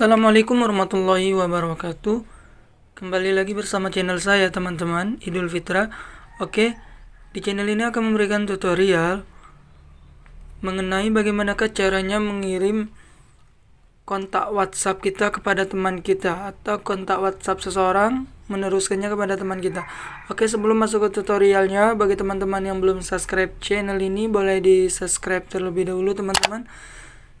Assalamualaikum warahmatullahi wabarakatuh. Kembali lagi bersama channel saya teman-teman, Idul Fitra. Oke, di channel ini akan memberikan tutorial mengenai bagaimanakah caranya mengirim kontak WhatsApp kita kepada teman kita, atau kontak WhatsApp seseorang meneruskannya kepada teman kita. Oke, sebelum masuk ke tutorialnya, bagi teman-teman yang belum subscribe channel ini, boleh di subscribe terlebih dahulu teman-teman.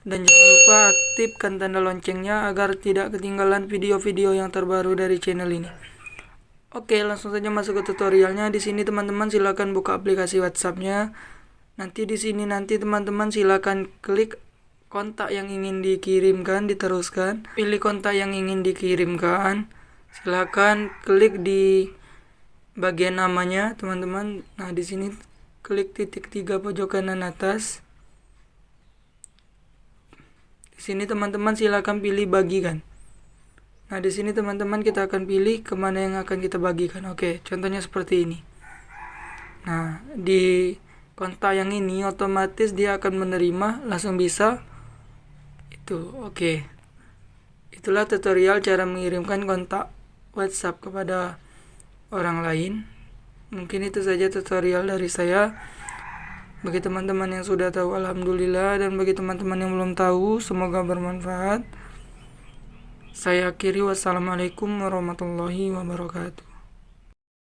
Dan jangan lupa aktifkan tanda loncengnya agar tidak ketinggalan video-video yang terbaru dari channel ini. Oke, langsung saja masuk ke tutorialnya. Di sini teman-teman silakan buka aplikasi WhatsApp-nya. Nanti di sini teman-teman silakan klik kontak yang ingin dikirimkan, diteruskan. Pilih kontak yang ingin dikirimkan. Silakan klik di bagian namanya, teman-teman. Nah, di sini klik titik 3 pojok kanan atas. Di sini teman-teman silakan pilih bagikan. Nah, di sini teman-teman kita akan pilih kemana yang akan kita bagikan. Oke, contohnya seperti ini. Nah, di kontak yang ini otomatis dia akan menerima, langsung bisa. Itu, oke. Itulah tutorial cara mengirimkan kontak WhatsApp kepada orang lain. Mungkin itu saja tutorial dari saya. Bagi teman-teman yang sudah tahu, alhamdulillah, dan bagi teman-teman yang belum tahu, semoga bermanfaat. Saya akhiri, wassalamualaikum warahmatullahi wabarakatuh.